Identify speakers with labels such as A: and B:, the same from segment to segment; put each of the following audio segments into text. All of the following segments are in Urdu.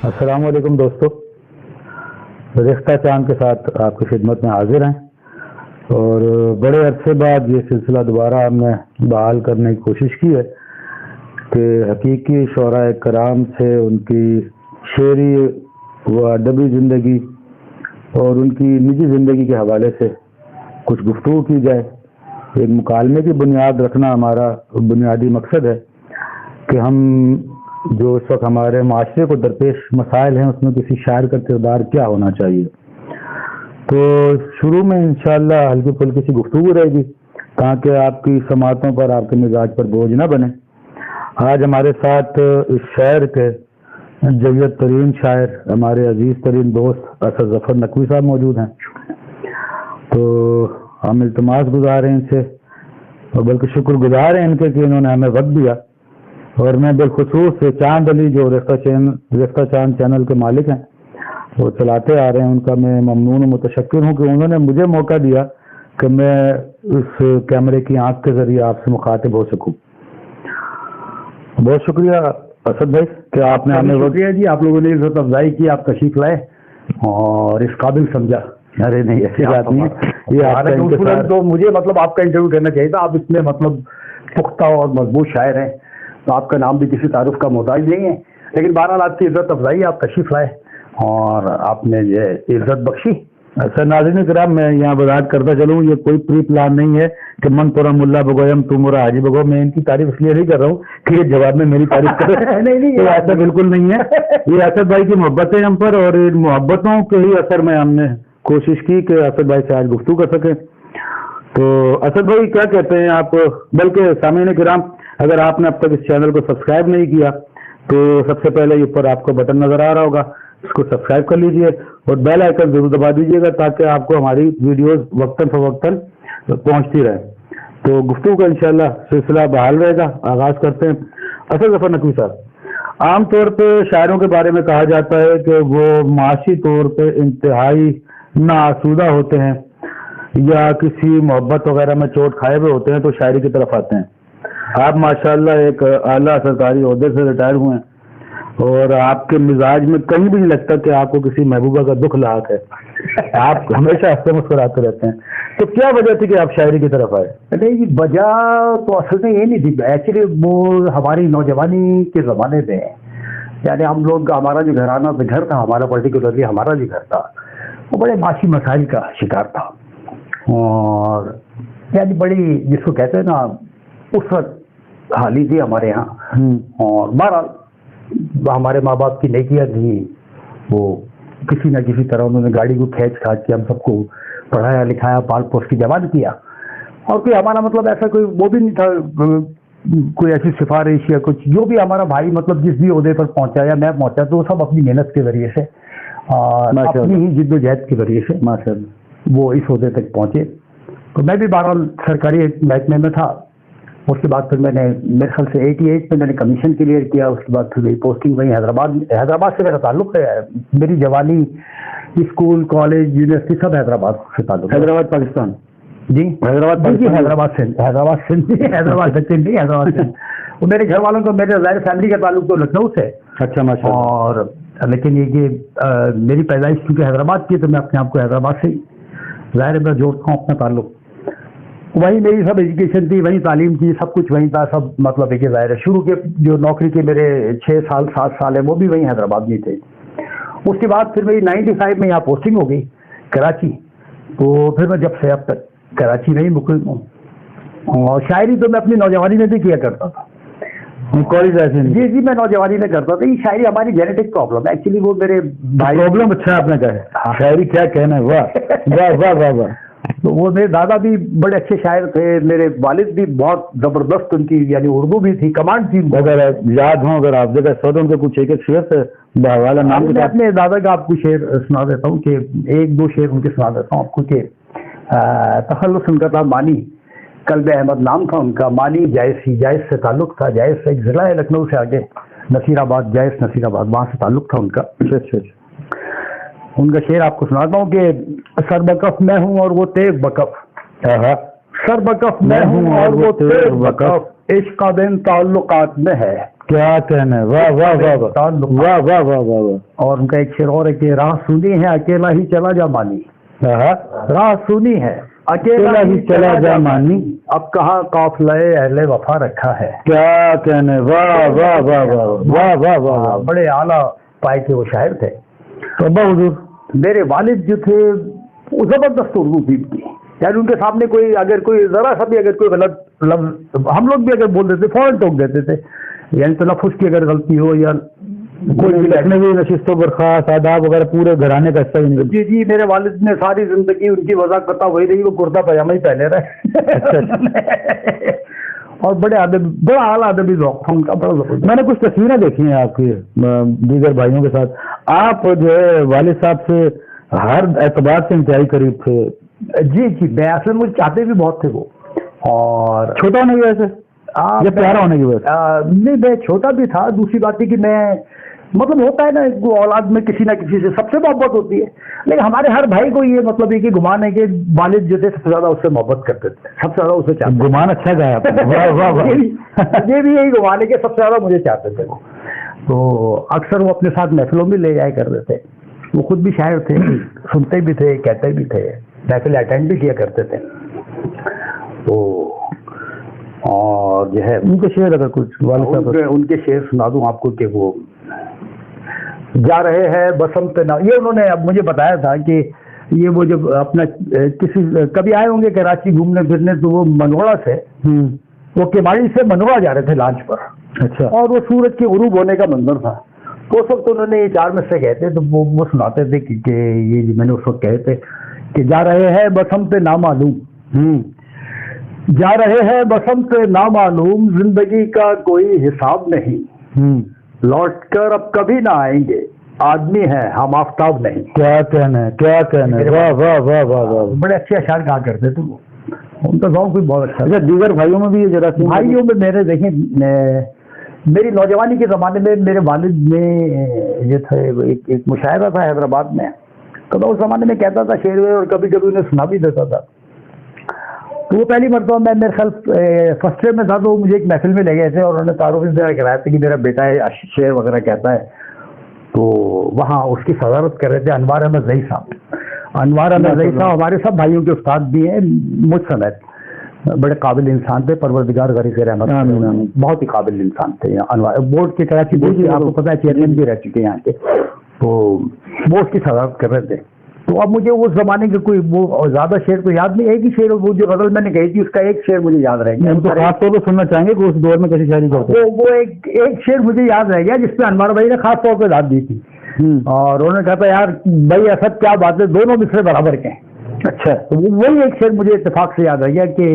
A: السلام علیکم دوستو، ریختہ چاند کے ساتھ آپ کی خدمت میں حاضر ہیں اور بڑے عرصے بعد یہ سلسلہ دوبارہ ہم نے بحال کرنے کی کوشش کی ہے کہ حقیقی شعراء کرام سے ان کی شعری و ادبی زندگی اور ان کی نجی زندگی کے حوالے سے کچھ گفتگو کی جائے۔ ایک مکالمے کی بنیاد رکھنا ہمارا بنیادی مقصد ہے کہ ہم جو اس وقت ہمارے معاشرے کو درپیش مسائل ہیں اس میں کسی شاعر کا کردار کیا ہونا چاہیے۔ تو شروع میں انشاءاللہ ہلکی پھلکی سی گفتگو رہے گی تاکہ آپ کی سماعتوں پر، آپ کے مزاج پر بوجھ نہ بنے۔ آج ہمارے ساتھ اس شہر کے جیت ترین شاعر، ہمارے عزیز ترین دوست اسد ظفر نقوی صاحب موجود ہیں۔ تو ہم التماس گزار ہیں ان سے، اور بلکہ شکر گزار ہیں ان کے کہ انہوں نے ہمیں وقت دیا، اور میں بالخصوص چاند علی جو ریختہ چاند چینل کے مالک ہیں، وہ چلاتے آ رہے ہیں، ان کا میں ممنون و متشکر ہوں کہ انہوں نے مجھے موقع دیا کہ میں اس کیمرے کی آنکھ کے ذریعے آپ سے مخاطب ہو سکوں۔ بہت شکریہ اسد بھائی کہ آپ نے ہمیں
B: شکریہ جی، آپ لوگوں نے عزت افزائی کی، آپ تشریف لائے اور اس قابل سمجھا۔
A: ارے نہیں، ایسی بات نہیں ہے، یہ آپ کا
B: انتظار تو مجھے مطلب آپ کا انٹرویو کرنا چاہیے تھا۔ آپ اس میں مطلب پختہ اور مضبوط شاعر ہیں، تو آپ کا نام بھی کسی تعارف کا محتاج نہیں ہے، لیکن بہرحال آپ کی عزت افزائی، آپ تشریف لائے اور آپ نے یہ عزت بخشی۔
A: سر ناظرین کرام، میں یہاں وضاحت کرتا چلوں، یہ کوئی پری پلان نہیں ہے کہ من تورا ملا بگویم تو مورا حاجی بگو۔ میں ان کی تعریف اس لیے نہیں کر رہا ہوں کہ یہ جواب میں میری تعریف کر رہے ہیں، نہیں، ایسا بالکل نہیں ہے۔ یہ اسد بھائی کی محبت ہے ہم پر، اور ان محبتوں کے ہی اثر میں ہم نے کوشش کی کہ اسد بھائی سے آج گفتگو کر سکیں۔ تو اسد بھائی کیا کہتے ہیں آپ؟ بلکہ سامعین کرام، اگر آپ نے اب تک اس چینل کو سبسکرائب نہیں کیا تو سب سے پہلے اوپر آپ کو بٹن نظر آ رہا ہوگا، اس کو سبسکرائب کر لیجئے اور بیل آئیکن ضرور دبا دیجئے گا تاکہ آپ کو ہماری ویڈیوز وقتاً فوقتاً پہنچتی رہے۔ تو گفتگو کا انشاءاللہ سلسلہ بحال رہے گا۔ آغاز کرتے ہیں۔ اسد ظفر نقوی صاحب، عام طور پہ شاعروں کے بارے میں کہا جاتا ہے کہ وہ معاشی طور پہ انتہائی ناآسودہ ہوتے ہیں یا کسی محبت وغیرہ میں چوٹ کھائے ہوئے ہوتے ہیں تو شاعری کی طرف آتے ہیں۔ آپ ماشاءاللہ ایک اعلیٰ سرکاری عہدے سے ریٹائر ہوئے ہیں اور آپ کے مزاج میں کہیں بھی نہیں لگتا کہ آپ کو کسی محبوبہ کا دکھ لاحق ہے، آپ ہمیشہ ہنستے مسکراتے رہتے ہیں۔ تو کیا وجہ تھی کہ آپ شاعری کی طرف آئے؟
B: نہیں، وجہ تو اصل میں یہ نہیں تھی، ایکچولی وہ ہماری نوجوانی کے زمانے میں، یعنی ہم لوگ، ہمارا جو گھر تھا، ہمارا پرٹیکولرلی ہمارا جو گھر تھا وہ بڑے معاشی مسائل کا شکار تھا، اور یعنی بڑی جس کو کہتے ہیں نا اسرت حالی تھی ہمارے یہاں، اور بہرحال ہمارے ماں باپ کی نیکیاں تھی، وہ کسی نہ کسی طرح انہوں نے گاڑی کو کھینچ کھانچ کے ہم سب کو پڑھایا لکھایا، پال پوس کی جوان کیا، اور کوئی ہمارا مطلب ایسا کوئی وہ بھی نہیں تھا کوئی ایسی سفارش یا کچھ، جو بھی ہمارا بھائی مطلب جس بھی عہدے پر پہنچا یا میں پہنچا تو وہ سب اپنی محنت کے ذریعے سے اور اپنی ہی جد و جہد کے ذریعے سے ماشاءاللہ وہ اس عہدے تک پہنچے۔ تو میں بھی بہرحال سرکاری محکمے میں تھا، اس کے بعد پھر میں نے میرے خیال سے 88 میں نے کمیشن کلیئر کیا، اس کے بعد پھر میری پوسٹنگ وہیں حیدرآباد سے میرا تعلق ہے، میری جوانی اسکول کالج یونیورسٹی سب حیدرآباد سے تعلق ہے۔
A: حیدرآباد پاکستان؟
B: جی حیدرآباد سے، حیدرآباد سے وہ میرے گھر والوں کو، میرے ظاہر فیملی کا تعلق تو لکھنؤ سے۔
A: اچھا ماشاءاللہ۔
B: اور لیکن یہ کہ میری پیدائش کیونکہ حیدرآباد کی ہے تو میں اپنے آپ کو حیدرآباد سے ظاہر میں جوڑتا ہوں اپنا تعلق، وہیں میری سب ایجوکیشن تھی، وہیں تعلیم کی، سب کچھ وہیں تھا، سب مطلب ہے کہ ظاہر ہے شروع کے جو نوکری کے میرے 6 سال 7 سال ہیں وہ بھی وہیں حیدرآباد میں تھے۔ اس کے بعد پھر میری 95 میں یہاں پوسٹنگ ہو گئی کراچی، تو پھر میں جب سے اب تک کراچی میں ہی مقیم ہوں، اور شاعری تو میں اپنی نوجوانی میں بھی کیا کرتا تھا۔ جی میں نوجوانی میں کرتا تھا، یہ شاعری ہماری جینیٹک پرابلم ہے ایکچولی، وہ میرے بھائی
A: پرابلم اچھا آپ نے کہا، شاعری کیا کہنا ہے، واہ واہ واہ واہ واہ۔
B: تو وہ میرے دادا بھی بڑے اچھے شاعر تھے، میرے والد بھی بہت زبردست، ان کی یعنی اردو بھی تھی، کمانڈ تھی۔
A: اگر یاد ہوں، اگر آپ جگہ سو ان کے کچھ ایک شعر سے بحوالہ نام کے
B: میں اپنے دادا کا آپ کو شعر سنا دیتا ہوں، کہ 1-2 شعر ان کے سنا دیتا ہوں آپ کو، کہ تخلص ان کا تھا مانی، قلب احمد نام تھا ان کا، مانی جائز سے تعلق تھا، جائز سے ایک ضلع ہے لکھنؤ سے آگے، نصیر آباد، جائز نصیر آباد، وہاں سے تعلق تھا ان کا۔ ان کا شعر آپ کو سناتا ہوں کہ سر بکف میں ہوں اور وہ تیغ بکف، سر بکف میں ہوں اور وہ تیغ بکف، عشق کا دن تعلقات میں ہے،
A: کیا کہنا ہے، واہ واہ واہ واہ واہ واہ واہ واہ واہ.
B: اور ان کا ایک شعر اور ہے کہ راہ سنی ہے اکیلا ہی چلا جا مانی، راہ سنی ہے اکیلا ہی چلا جا مانی، اب کہاں قافلہ اہل وفا رکھا ہے.
A: کیا کہنا ہے، واہ واہ واہ واہ واہ واہ واہ.
B: بڑے اعلیٰ پائے کے وہ شاعر تھے.
A: توبہ حضور.
B: میرے والد جو تھے وہ زبردست اردو تھی ان کی، یعنی ان کے سامنے کوئی اگر کوئی ذرا سا بھی اگر کوئی غلط لفظ ہم لوگ بھی اگر بول دیتے فوراً ٹوک دیتے تھے، یعنی تلفظ کی اگر غلطی ہو یا
A: کوئی لکھنوی نشست و برخاست آداب وغیرہ پورے گھرانے کا حصہ ہی نہیں.
B: جی جی میرے والد نے ساری زندگی ان کی وضاحت وہی رہی، وہ کرتا پاجامہ ہی پہنے رہے. اور بڑے ادب، بڑا اعلیٰ ادبی ذوق تھا ان کا، بڑا زبردست.
A: میں نے کچھ تصویریں دیکھی ہیں آپ کی دیگر بھائیوں کے ساتھ، آپ جو ہے والد صاحب سے ہر اعتبار سے انتہائی قریب تھے.
B: جی جی میں اصل مجھے چاہتے بھی بہت تھے وہ. اور
A: چھوٹا ہونے کی وجہ سے یا پیارا ہونے کی وجہ سے؟
B: نہیں میں چھوٹا بھی تھا، دوسری بات ہے کہ میں مطلب ہوتا ہے نا اولاد میں کسی نہ کسی سے سب سے محبت ہوتی ہے، لیکن ہمارے ہر بھائی کو یہ مطلب یہ کہ گمان ہے کہ والد جو تھے سب سے زیادہ اس سے محبت کرتے تھے، سب سے زیادہ اسے چاہتے.
A: گمان اچھا گیا
B: یہ بھی یہی گمان ہے کہ سب سے زیادہ مجھے چاہتے تھے وہ. تو اکثر وہ اپنے ساتھ محفلوں میں لے جایا کرتے تھے. وہ خود بھی شاعر تھے، سنتے بھی تھے، کہتے بھی تھے، محفل اٹینڈ بھی کیا کرتے تھے. تو اور جو ہے
A: ان کے شعر اگر کچھ والد صاحب
B: ان کے شعر سنا دوں آپ کو کہ وہ جا رہے ہیں بسنت یہ انہوں نے اب مجھے بتایا تھا کہ یہ وہ جب اپنا کسی کبھی آئے ہوں گے کراچی گھومنے پھرنے تو وہ منوڑا سے وہ کیماڑی سے منوڑا جا رہے تھے لانچ پر.
A: اچھا.
B: اور وہ سورج کے غروب ہونے کا منظر تھا. تو اس وقت انہوں نے یہ چار میں سے کہتے تو وہ سناتے تھے کہ یہ میں نے اس وقت کہے تھے کہ جا رہے ہیں بسنت نامعلوم، جا رہے ہیں بسنت نامعلوم، زندگی کا کوئی حساب نہیں، لوٹ کر اب کبھی نہ آئیں گے، آدمی ہے ہم آفتاب نہیں.
A: کیا کہنا ہے، کیا کہنا ہے، واہ واہ واہ واہ واہ.
B: بڑے اچھے اشعار کہا کرتے تھے وہ، ان کا ذوق بھی بہت اچھا.
A: دیگر بھائیوں میں بھی یہ جراثیم؟
B: بھائیوں میں میرے دیکھیں میری نوجوانی کے زمانے میں میرے والد نے یہ تھے ایک مشاعرہ تھا حیدرآباد میں، تو میں اس زمانے میں کہتا تھا شعر اور کبھی کبھی انہیں سنا بھی دیتا تھا. تو وہ پہلی مرتبہ میں میرے خیال فرسٹ ایئر میں تھا تو مجھے ایک محفل میں لے گئے تھے اور انہوں نے تعارف اس طرح کرایا تھا کہ میرا بیٹا ہے شعر وغیرہ کہتا ہے. تو وہاں اس کی صدارت کر رہے تھے انوار احمد زئی صاحب. انوار احمد زئی صاحب ہمارے سب بھائیوں کے استاد بھی ہیں، مجھ سمیت بڑے قابل انسان تھے، پروردگار غریب رحمت، بہت ہی قابل انسان تھے. انوار بورڈ کے کراچی بورڈ کے آپ کو پتا ہے چیئرمین بھی رہ چکے ہیں یہاں کے، تو وہ اس کی صدارت کر رہے تھے. تو اب مجھے اس زمانے کے کوئی وہ زیادہ شعر تو یاد نہیں، ایک ہی شعر وہ جو غزل میں نے کہی تھی اس کا ایک شعر مجھے یاد رہ گیا.
A: ہم تو خاص طور پہ سننا چاہیں گے کہ اس دور میں کیسی شاعری کرتے ہیں.
B: وہ ایک شعر مجھے یاد رہ گیا جس پہ انوار بھائی نے خاص طور پہ داد دی تھی، اور انہوں نے کہا تھا یار بھائی اسد کیا بات ہے، دونوں مصرے برابر کے ہیں. اچھا. وہی ایک شعر مجھے اتفاق سے یاد رہ گیا کہ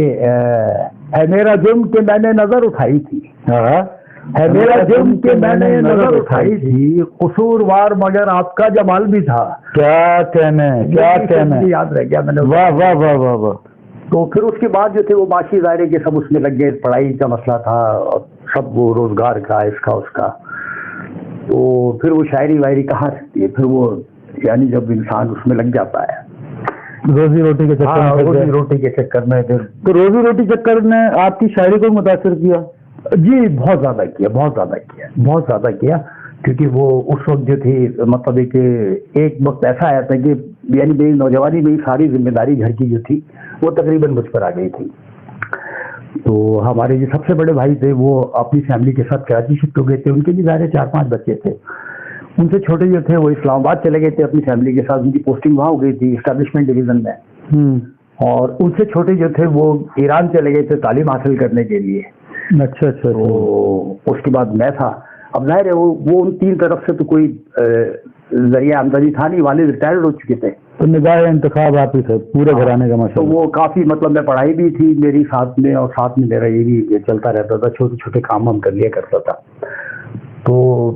B: ہے میرا جرم کہ میں نے نظر اٹھائی تھی، ہے میرا جرم کہ میں نے نظر اٹھائی تھی، قصوروار مگر آپ کا جمال بھی تھا.
A: کیا کہنا ہے، کیا کہنا ہے،
B: یاد رہ گیا میں نے.
A: واہ واہ واہ واہ واہ.
B: تو پھر اس کے بعد جو تھے وہ معاشی ظاہرے کے سب اس میں لگ گئے، پڑھائی کا مسئلہ تھا اور سب وہ روزگار کا اس کا اس کا. تو پھر وہ شاعری واعری کہاں رہتی ہے، پھر وہ یعنی جب انسان اس میں لگ جاتا ہے
A: روزی روٹی کے چکر میں.
B: روزی روٹی کے چکر میں پھر
A: تو روزی روٹی چکر نے آپ کی شاعری کو متاثر کیا؟
B: جی بہت زیادہ کیا، بہت زیادہ کیا، بہت زیادہ کیا. کیونکہ وہ اس وقت جو تھی مطلب ایک وقت ایسا آیا تھا کہ یعنی میری نوجوانی میں ساری ذمہ داری گھر کی جو تھی وہ تقریباً مجھ پر آ گئی تھی. تو ہمارے جو سب سے بڑے بھائی تھے وہ اپنی فیملی کے ساتھ کراچی شفٹ ہو گئے تھے، ان کے بھی ظاہر 4-5 بچے تھے. ان سے چھوٹے جو تھے وہ اسلام آباد چلے گئے تھے اپنی فیملی کے ساتھ، ان کی پوسٹنگ وہاں ہو گئی تھی اسٹیبلشمنٹ ڈویژن میں. اور ان سے چھوٹے جو تھے وہ ایران چلے گئے تھے تعلیم حاصل کرنے کے لیے.
A: اچھا اچھا.
B: تو اس کے بعد میں تھا. اب ظاہر ہے وہ ان تین طرف سے تو کوئی ذریعہ آمدنی تھا نہیں، والد ریٹائرڈ ہو چکے تھے.
A: تو نگاہ انتخاب آپ ہی تھے پورے گھرانے کا مسئلہ.
B: تو وہ کافی مطلب میں پڑھائی بھی تھی میری ساتھ میں، اور ساتھ میں میرا یہ بھی چلتا رہتا تھا، چھوٹے چھوٹے کام ہم کر لیا کرتا تھا. تو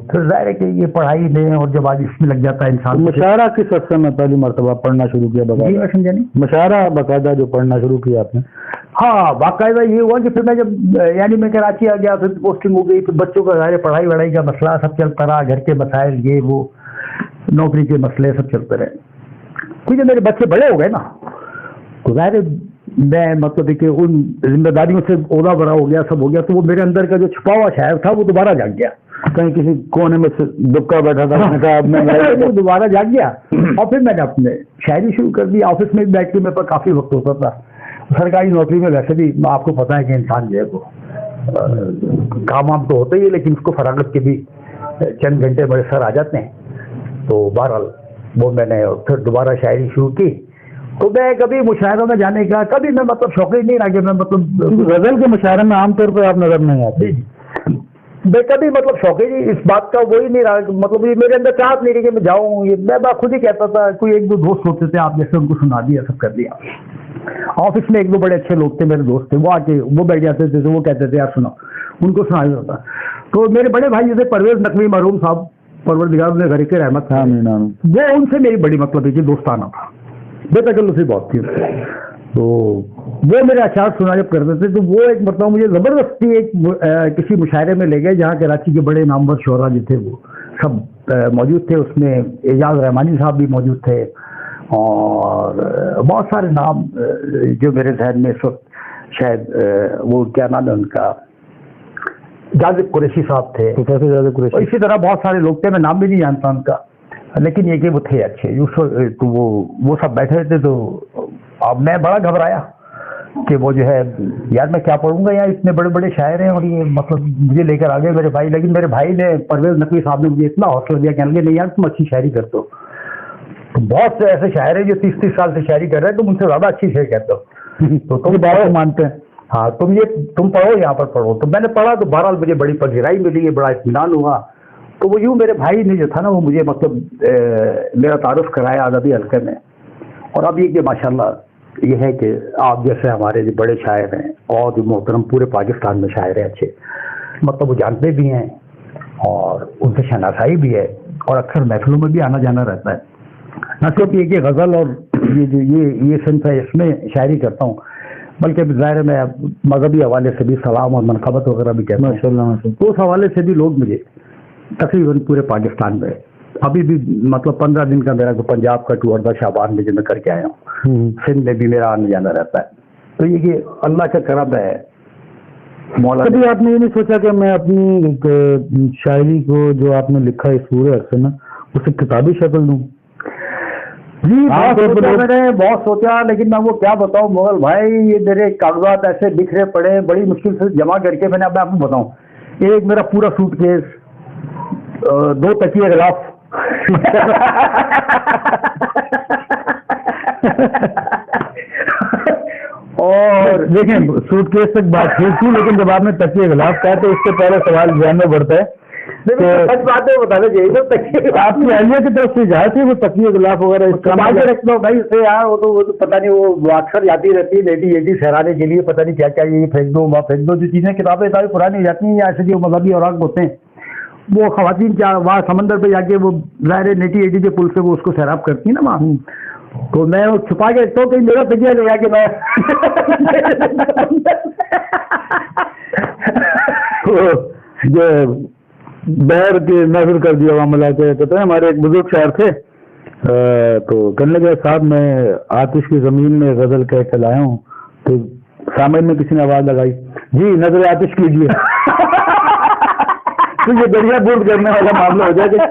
B: پھر ظاہر ہے کہ یہ پڑھائی میں اور جب آج اس میں لگ جاتا ہے انسان.
A: مشاعرہ کس عرصے میں پہلی مرتبہ پڑھنا شروع کیا باقاعدہ؟ مشاعرہ باقاعدہ جو پڑھنا شروع کیا آپ نے؟
B: ہاں باقاعدہ یہ ہوا کہ پھر میں جب یعنی میں کراچی آ گیا، پھر پوسٹنگ ہو گئی، پھر بچوں کا ظاہر پڑھائی وڑھائی کا مسئلہ سب چلتا رہا، گھر کے مسائل یہ وہ نوکری کے مسئلے سب چلتے رہے. کیونکہ میرے بچے بڑے ہو گئے نا، تو ظاہر میں مطلب کہ ان ذمہ داریوں سے اولا بڑا ہو گیا، سب ہو گیا، تو وہ میرے اندر کا جو چھپا ہوا شاعر تھا وہ دوبارہ جاگ گیا.
A: کہیں کسی کونے میں سے دبکا بیٹھا تھا، اس نے کہا اب میں
B: وہ دوبارہ جاگ گیا اور پھر میں نے اپنے شاعری شروع کر دی. آفس میں بیٹھ کے میرے پاس کافی وقت ہوتا تھا. سرکاری نوکری میں ویسے بھی آپ کو پتا ہے کہ انسان جو ہے وہ کام وام تو ہوتا ہی ہے، لیکن اس کو فراغت کے بھی چند گھنٹے بڑے سر آ جاتے ہیں. تو بہرحال وہ میں نے پھر دوبارہ شاعری شروع کی. تو میں کبھی مشاعروں میں جانے کا کبھی میں مطلب شوقین نہیں رہا کہ میں مطلب
A: غزل کے مشاعرے میں عام طور پہ آپ نظر نہیں آتے.
B: میں کبھی مطلب شوقین اس بات کا وہی نہیں رہا، مطلب یہ میرے اندر چاہت نہیں رہی کہ میں جاؤں. یہ میں خود ہی کہتا تھا، کوئی ایک دو دوست ہوتے تھے آپ جیسے ان کو سنا دیا، سب کر دیا. آفس میں ایک دو بڑے اچھے لوگ تھے میرے دوست تھے، وہ آ کے وہ بیٹھ جاتے تھے، وہ کہتے تھے یار سنو، ان کو سنا ہوتا. تو میرے بڑے بھائی جیسے پرویز نقوی مرحوم صاحب، پروردگار نے گھر کے رحمت، وہ ان سے میری بڑی مطلب ہے کہ دوستانہ تھا، بے تکلفی بہت تھی. تو وہ میرے اشعار سنا جب کرتے تھے تو وہ ایک مطلب مجھے زبردستی ایک کسی مشاعرے میں لے گئے جہاں کراچی کے بڑے نامور شعراء جو تھے وہ سب موجود تھے. اس میں اعجاز رحمانی صاحب بھی موجود تھے اور بہت سارے نام جو میرے ذہن میں اس وقت شاید وہ کیا نام ہے ان کا، جاذب قریشی صاحب تھے، اور اسی طرح بہت سارے لوگ تھے، میں نام بھی نہیں جانتا ان کا، لیکن یہ کہ وہ تھے اچھے. تو وہ سب بیٹھے تھے. تو اب میں بڑا گھبرایا کہ وہ جو ہے یار میں کیا پڑھوں گا، یار اتنے بڑے بڑے شاعر ہیں اور یہ مطلب مجھے لے کر آگے میرے بھائی. لیکن میرے بھائی نے، پرویز نقوی صاحب نے مجھے اتنا حوصلہ دیا، کہنے لگے نہیں یار تم اچھی شاعری کرتے ہو. تو بہت سے ایسے شاعر ہیں جو 30 سال سے شاعری کر رہے ہیں، تم ان سے زیادہ اچھی شعر کہتے ہو، تو تم پڑھو، مانتے ہیں ہاں تم پڑھو، یہاں پر پڑھو. تو میں نے پڑھا تو بہرحال مجھے بڑی پذیرائی ملی ہے، بڑا اطمینان ہوا. تو وہ یوں میرے بھائی نے جو تھا نا وہ مجھے مطلب میرا تعارف کرایا ادبی حلقے میں. اور اب یہ کہ ماشاءاللہ یہ ہے کہ آپ جیسے ہمارے جو بڑے شاعر ہیں اور جو محترم پورے پاکستان میں شاعر ہیں اچھے، مطلب وہ جانتے بھی ہیں اور ان سے شناسائی بھی ہے اور اکثر محفلوں میں بھی آنا جانا رہتا ہے. نہ صرف یہ کہ غزل اور یہ صنف ہے اس میں شاعری کرتا ہوں، بلکہ ظاہر میں مذہبی حوالے سے بھی سلام اور منقبت وغیرہ بھی کہتا ہوں. تو اس حوالے سے بھی لوگ مجھے تقریباً پورے پاکستان میں ابھی بھی مطلب 15 دن کا میرا جو پنجاب کا ٹور تھا شعبان میں جو میں کر کے آیا ہوں، سندھ میں بھی میرا آنا جانا رہتا ہے. تو یہ کہ اللہ کا کرم ہے.
A: کبھی آپ نے یہ نہیں سوچا کہ میں اپنی شاعری کو جو آپ نے لکھا اس پورے عرصے میں اسے کتابی شکل دوں؟
B: جی میں نے بہت سوچا، لیکن میں وہ کیا بتاؤں مغل بھائی، یہ میرے کاغذات ایسے بکھرے پڑے، بڑی مشکل سے جمع کر کے میں نے آپ کو بتاؤں، ایک میرا پورا سوٹ کیس، 2 تکیے غلاف
A: اور دیکھیں سوٹ کیس تک بات ٹھیک تھی، لیکن جب آپ نے تکیے غلاف کہا تو اس سے پہلے سوال ذہن میں بڑھتا ہے
B: سچ باتیں بتانا چاہیے.
A: آپ کی اہلیہ کی طرف سے اجازت ہے وہ تکیے غلاف وغیرہ
B: رکھتا ہوں بھائی اسے یار، وہ تو پتہ نہیں وہ اکثر جاتی رہتی ہے بیٹی سہرانے کے لیے، پتہ نہیں کیا کیا یہ پھینک دو وہاں پھینک دو. جو چیزیں کتابیں پرانی ہو جاتی ہیں یا ایسے جو مذہبی اوراق ہوتے ہیں وہ خواتین کیا وہاں سمندر پہ جا کے وہ ظاہر 80 کے پل سے وہ اس کو سیراب کرتی ہیں نا وہاں، تو میں وہ چھپا کے رکھتا ہوں کہ میرا تکیہ لے جا کے میں
A: جو بہر کے نظر کر دیا معاملہ کہتے ہیں. ہمارے ایک بزرگ شاعر تھے تو کہنے لگے صاحب میں آتش کی زمین میں غزل کہہ کے لایا ہوں، تو سامنے میں کسی نے آواز لگائی جی نظر آتش کیجیے تو یہ دریا بورڈ کرنے والا معاملہ ہو جائے گا.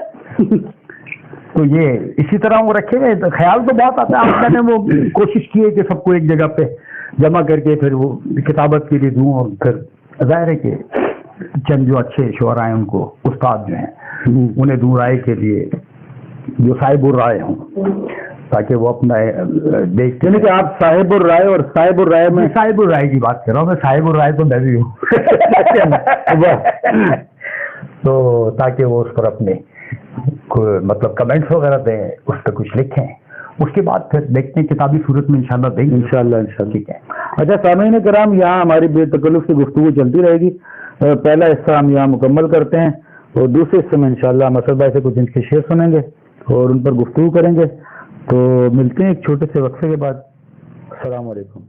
B: تو یہ اسی طرح وہ رکھے ہوئے خیال تو بہت آتا ہے. میں نے وہ کوشش کی ہے کہ سب کو ایک جگہ پہ جمع کر کے پھر وہ کتابت کے لیے دوں، اور پھر ظاہر ہے کہ چند جو اچھے شعراء ہیں ان کو استاد جو ہیں انہیں دوں رائے کے لیے جو صاحب الرائے ہوں، تاکہ وہ اپنا دیکھتے ہیں
A: کہ آپ صاحب الرائے اور صاحب الرائے میں
B: صاحب الرائے کی بات کر رہا ہوں میں، صاحب الرائے تو میں بھی ہوں تو تاکہ وہ اس پر اپنے مطلب کمنٹس وغیرہ دیں، اس پہ کچھ لکھیں، اس کے بعد پھر دیکھتے ہیں کتابی صورت میں انشاءاللہ دیں گے
A: انشاءاللہ.
B: ٹھیک ہے.
A: اچھا سامعین کرام، یہاں ہماری بے تکلف سے گفتگو چلتی رہے گی. پہلا حصہ ہم یہاں مکمل کرتے ہیں اور دوسرے حصے میں انشاءاللہ مسعود بھائی سے کچھ ان کے شعر سنیں گے اور ان پر گفتگو کریں گے. تو ملتے ہیں ایک چھوٹے سے وقفے کے بعد. السلام علیکم.